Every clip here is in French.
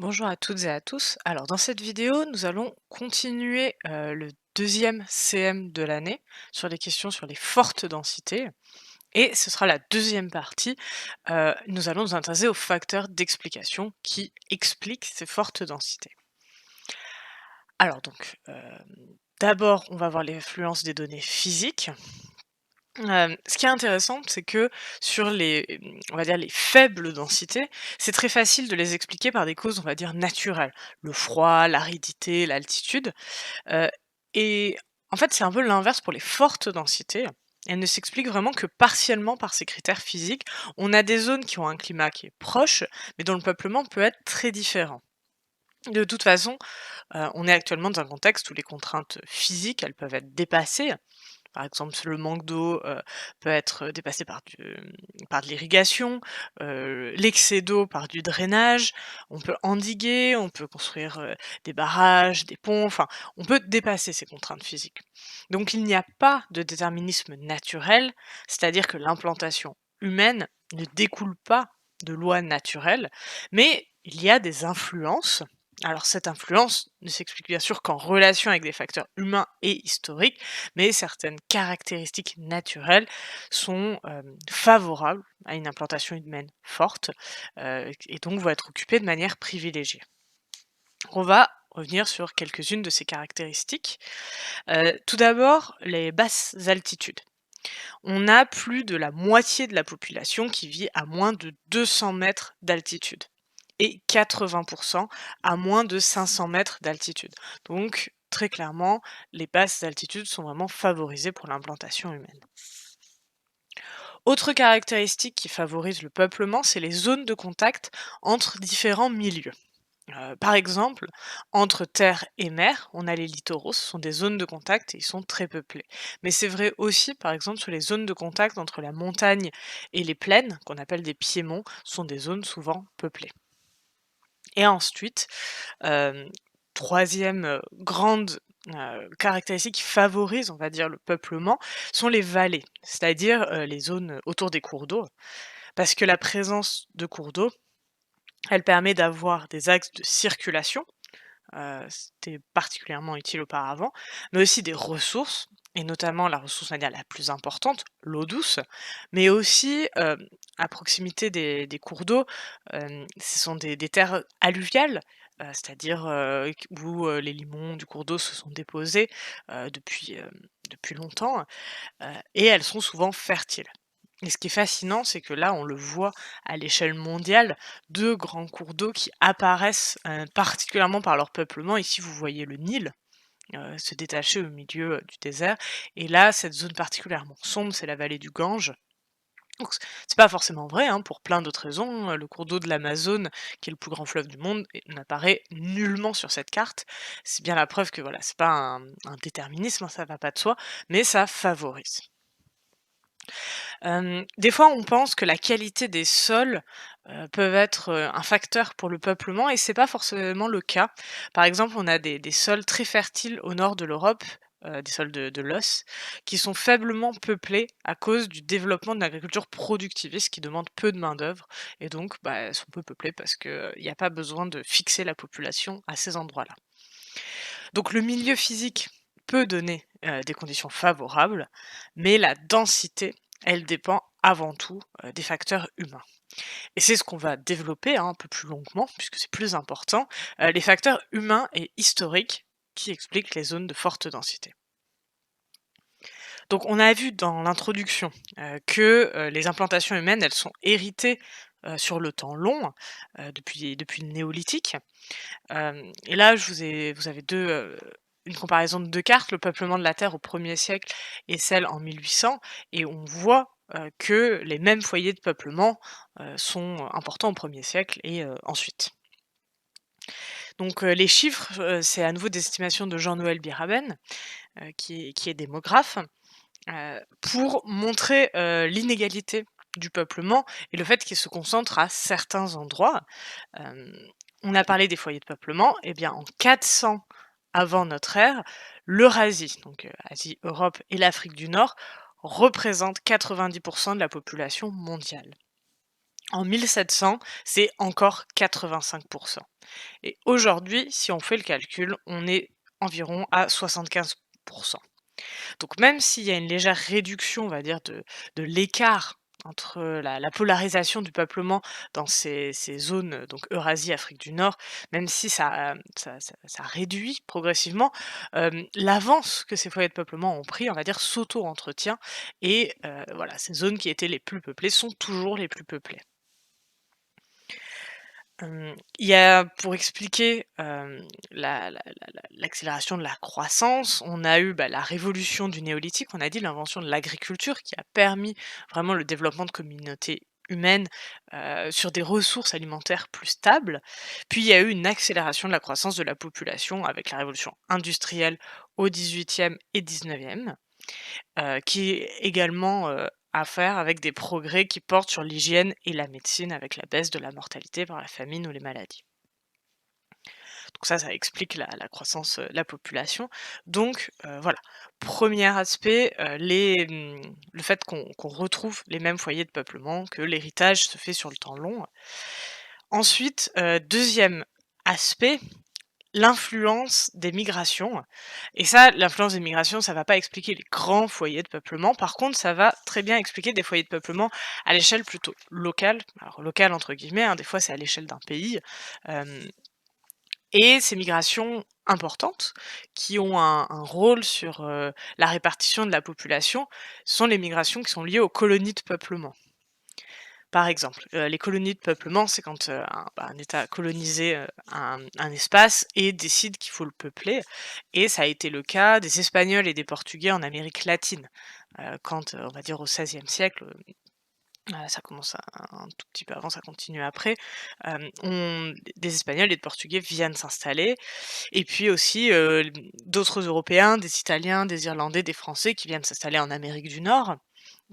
Bonjour à toutes et à tous. Alors dans cette vidéo, nous allons continuer le deuxième CM de l'année sur les questions sur les fortes densités. Et ce sera la deuxième partie. Nous allons nous intéresser aux facteurs d'explication qui expliquent ces fortes densités. Alors donc, d'abord, on va voir l'influence des données physiques. Ce qui est intéressant, c'est que sur on va dire les faibles densités, c'est très facile de les expliquer par des causes, on va dire, naturelles. Le froid, l'aridité, l'altitude, heu et en fait, c'est un peu l'inverse pour les fortes densités. Elles ne s'expliquent vraiment que partiellement par ces critères physiques. On a des zones qui ont un climat qui est proche, mais dont le peuplement peut être très différent. De toute façon, on est actuellement dans un contexte où les contraintes physiques, elles peuvent être dépassées. Par exemple, le manque d'eau, peut être dépassé par de l'irrigation, l'excès d'eau par du drainage. On peut endiguer, on peut construire, des barrages, des ponts, enfin, on peut dépasser ces contraintes physiques. Donc il n'y a pas de déterminisme naturel, c'est-à-dire que l'implantation humaine ne découle pas de lois naturelles, mais il y a des influences. Alors cette influence ne s'explique bien sûr qu'en relation avec des facteurs humains et historiques, mais certaines caractéristiques naturelles sont, favorables à une implantation humaine forte, et donc vont être occupées de manière privilégiée. On va revenir sur quelques-unes de ces caractéristiques. Tout d'abord, les basses altitudes. On a plus de la moitié de la population qui vit à moins de 200 mètres d'altitude et 80 à moins de 500 mètres d'altitude. Donc, très clairement, les basses altitudes sont vraiment favorisées pour l'implantation humaine. Autre caractéristique qui favorise le peuplement, c'est les zones de contact entre différents milieux. Par exemple, entre terre et mer, on a les littoraux, ce sont des zones de contact et ils sont très peuplés. Mais c'est vrai aussi, par exemple, sur les zones de contact entre la montagne et les plaines, qu'on appelle des piémonts, sont des zones souvent peuplées. Et ensuite, hem, 3e, grande, caractéristique qui favorise, on va dire, le peuplement, sont les vallées, c'est-à-dire, les zones autour des cours d'eau. Parce que la présence de cours d'eau, elle permet d'avoir des axes de circulation, c'était particulièrement utile auparavant, mais aussi des ressources et notamment la ressource, on va dire, la plus importante, l'eau douce, mais aussi, à proximité des cours d'eau, ce sont des terres alluviales, c'est-à-dire, où, les limons du cours d'eau se sont déposés, depuis longtemps, et elles sont souvent fertiles. Et ce qui est fascinant, c'est que là, on le voit à l'échelle mondiale, 2 grands cours d'eau qui apparaissent, particulièrement par leur peuplement. Ici, vous voyez le Nil, se détacher au milieu, du désert, et là, cette zone particulièrement sombre, c'est la vallée du Gange. Donc c'est pas forcément vrai, hein, pour plein d'autres raisons. Le cours d'eau de l'Amazone, qui est le plus grand fleuve du monde, n'apparaît nullement sur cette carte. C'est bien la preuve que voilà, c'est pas un déterminisme, hein, ça va pas de soi, mais ça favorise. Des fois, on pense que la qualité des sols, peuvent être, un facteur pour le peuplement et c'est pas forcément le cas. Par exemple, on a des sols très fertiles au nord de l'Europe, des sols de l'os, qui sont faiblement peuplés à cause du développement de l'agriculture productiviste qui demande peu de main-d'œuvre et donc, bah, elles sont peu peuplées parce qu'il y a pas besoin de fixer la population à ces endroits-là. Donc le milieu physique peut donner, des conditions favorables, mais la densité, elle dépend avant tout, des facteurs humains. Et c'est ce qu'on va développer, hein, un peu plus longuement, puisque c'est plus important, les facteurs humains et historiques qui expliquent les zones de forte densité. Donc on a vu dans l'introduction, que, les implantations humaines, elles sont héritées, sur le temps long, depuis le néolithique. Et là, vous avez une comparaison de 2 cartes, le peuplement de la Terre au 1er siècle et celle en 1800, et on voit, que les mêmes foyers de peuplement, sont importants au 1er siècle et ensuite. Donc les chiffres, c'est à nouveau des estimations de Jean-Noël Biraben, qui est démographe, pour montrer, l'inégalité du peuplement et le fait qu'il se concentre à certains endroits. Hem, on a parlé des foyers de peuplement, et bien en 400 avant notre ère, l'Eurasie, donc Asie, Europe et l'Afrique du Nord représentent 90 de la population mondiale. En 1700, c'est encore 85. Et aujourd'hui, si on fait le calcul, on est environ à 75. Donc même s'il y a une légère réduction, on va dire, de l'écart entre la polarisation du peuplement dans ces zones, donc Eurasie, Afrique du Nord, même si ça réduit progressivement, l'avance que ces foyers de peuplement ont pris, on va dire, s'auto-entretient et voilà, ces zones qui étaient les plus peuplées sont toujours les plus peuplées. Il y a pour expliquer, l'accélération de la croissance, on a eu, bah, la révolution du néolithique, on a dit, l'invention de l'agriculture qui a permis vraiment le développement de communautés humaines, sur des ressources alimentaires plus stables. Puis il y a eu une accélération de la croissance de la population avec la révolution industrielle au 18e et 19e qui est également, à faire avec des progrès qui portent sur l'hygiène et la médecine avec la baisse de la mortalité par la famine ou les maladies. Donc ça explique la croissance, de la population. Donc voilà, premier aspect, le fait qu'on retrouve les mêmes foyers de peuplement, que l'héritage se fait sur le temps long. Ensuite, 2e aspect, l'influence des migrations et ça, l'influence des migrations, ça va pas expliquer les grands foyers de peuplement. Par contre, ça va très bien expliquer des foyers de peuplement à l'échelle plutôt locale. Alors «locale» entre guillemets, hein, des fois c'est à l'échelle d'un pays, hem et ces migrations importantes qui ont un rôle sur, la répartition de la population, sont les migrations qui sont liées aux colonies de peuplement. Par exemple, les colonies de peuplement, c'est quand, un État a colonisé, un espace et décide qu'il faut le peupler et ça a été le cas des Espagnols et des Portugais en Amérique latine. Quand, on va dire au XVIe siècle, ça commence un tout petit peu avant, ça continue après, on des Espagnols et des Portugais viennent s'installer et puis aussi, d'autres Européens, des Italiens, des Irlandais, des Français qui viennent s'installer en Amérique du Nord.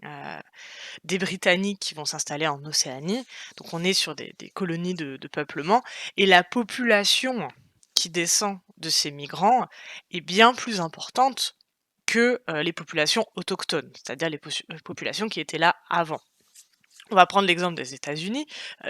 Heu des Britanniques qui vont s'installer en Océanie. Donc on est sur des colonies de peuplement et la population qui descend de ces migrants est bien plus importante que, les populations autochtones, c'est-à-dire les populations qui étaient là avant. On va prendre l'exemple des États-Unis,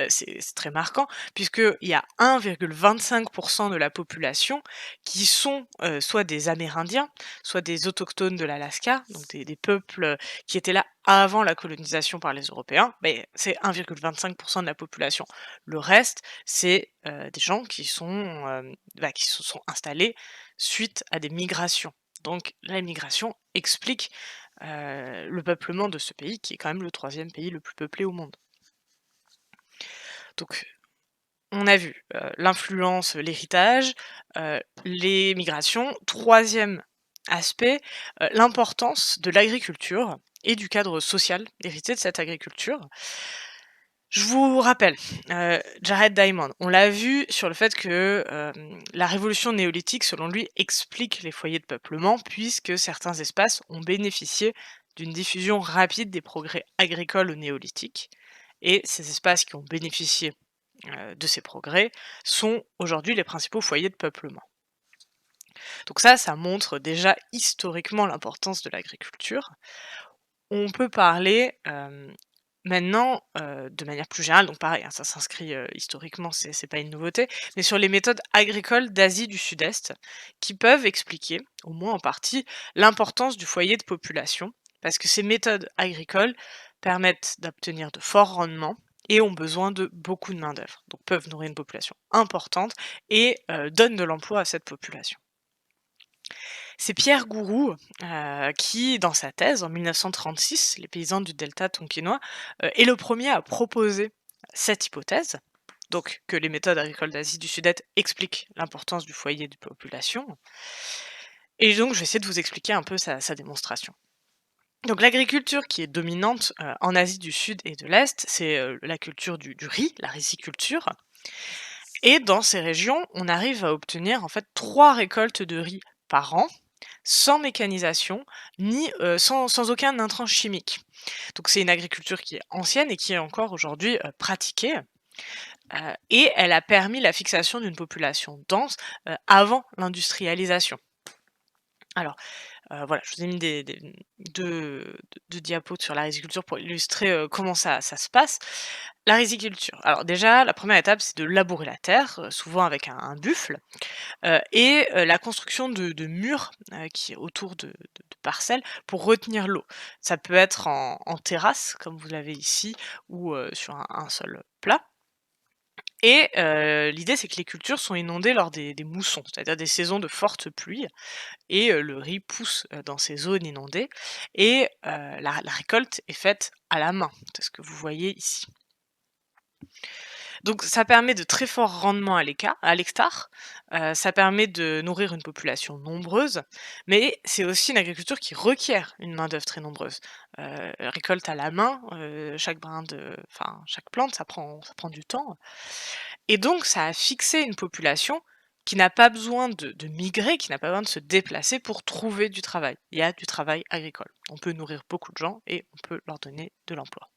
c'est très marquant puisqu'il y a 1,25 de la population qui sont, soit des Amérindiens, soit des autochtones de l'Alaska, donc des peuples, qui étaient là avant la colonisation par les Européens, mais c'est 1,25 de la population. Le reste, c'est, des gens qui sont, qui se sont installés suite à des migrations. Donc la migration explique le peuplement de ce pays qui est quand même le troisième pays le plus peuplé au monde. Donc on a vu, l'influence, l'héritage, les migrations. Troisième aspect, l'importance de l'agriculture et du cadre social hérité de cette agriculture. Je vous rappelle, Jared Diamond, on l'a vu sur le fait que, la révolution néolithique, selon lui, explique les foyers de peuplement puisque certains espaces ont bénéficié d'une diffusion rapide des progrès agricoles au néolithique et ces espaces qui ont bénéficié, de ces progrès sont aujourd'hui les principaux foyers de peuplement. Donc ça montre déjà historiquement l'importance de l'agriculture. On peut parler, maintenant, de manière plus générale, donc pareil, hein, ça s'inscrit, historiquement, c'est pas une nouveauté, mais sur les méthodes agricoles d'Asie du Sud-Est, qui peuvent expliquer, au moins en partie, l'importance du foyer de population. Parce que ces méthodes agricoles permettent d'obtenir de forts rendements et ont besoin de beaucoup de main-d'œuvre, donc peuvent nourrir une population importante et donnent de l'emploi à cette population. C'est Pierre Gouroux, qui, dans sa thèse en 1936, Les paysans du delta tonkinois, est le premier à proposer cette hypothèse, donc que les méthodes agricoles d'Asie du Sud-Est expliquent l'importance du foyer de population et donc je vais essayer de vous expliquer un peu sa démonstration. Donc l'agriculture qui est dominante, en Asie du Sud et de l'Est, c'est, la culture du riz, la riziculture et dans ces régions, on arrive à obtenir en fait 3 récoltes de riz par an, sans mécanisation, ni, sans aucun intrant chimique. Donc c'est une agriculture qui est ancienne et qui est encore aujourd'hui, pratiquée, et elle a permis la fixation d'une population dense, avant l'industrialisation. Alors, Voilà, je vous ai mis 2 diapos sur la riziculture pour illustrer, comment ça se passe. La riziculture, alors déjà, la première étape, c'est de labourer la terre, souvent avec un buffle, la construction de murs, qui autour de parcelles pour retenir l'eau. Ça peut être en terrasse, comme vous l'avez ici, ou sur un sol plat. L'idée, c'est que les cultures sont inondées lors des moussons, c'est-à-dire des saisons de fortes pluies le riz pousse, dans ces zones inondées la récolte est faite à la main. C'est ce que vous voyez ici. Donc ça permet de très forts rendements à l'hectare, ça permet de nourrir une population nombreuse, mais c'est aussi une agriculture qui requiert une main-d'œuvre très nombreuse. Récolte à la main, chaque plante, ça prend du temps et donc ça a fixé une population qui n'a pas besoin de migrer, qui n'a pas besoin de se déplacer pour trouver du travail. Il y a du travail agricole. On peut nourrir beaucoup de gens et on peut leur donner de l'emploi.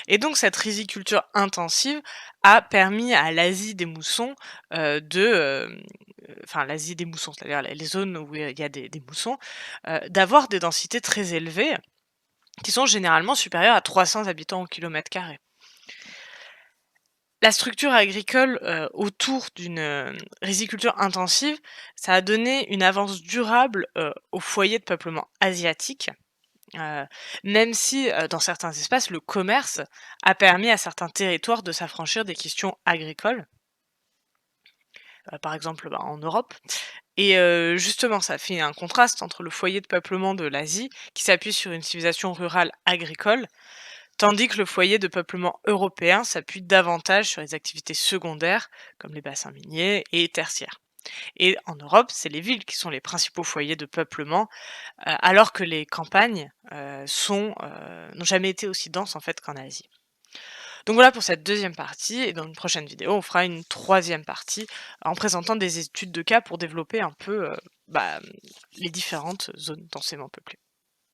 Et donc cette riziculture intensive a permis à l'Asie des moussons, l'Asie des moussons, c'est-à-dire les zones où il y a des moussons, d'avoir des densités très élevées, qui sont généralement supérieures à 300 habitants au kilomètre carré. La structure agricole, autour d'une, riziculture intensive, ça a donné une avance durable, aux foyers de peuplement asiatique, heu, même si, dans certains espaces, le commerce a permis à certains territoires de s'affranchir des questions agricoles, par exemple, en Europe justement, ça fait un contraste entre le foyer de peuplement de l'Asie, qui s'appuie sur une civilisation rurale agricole, tandis que le foyer de peuplement européen s'appuie davantage sur les activités secondaires, comme les bassins miniers et tertiaires. Et en Europe, c'est les villes qui sont les principaux foyers de peuplement, alors que les campagnes, n'ont jamais été aussi denses en fait qu'en Asie. Donc voilà pour cette deuxième partie et dans une prochaine vidéo, on fera une troisième partie en présentant des études de cas pour développer un peu, les différentes zones densément peuplées.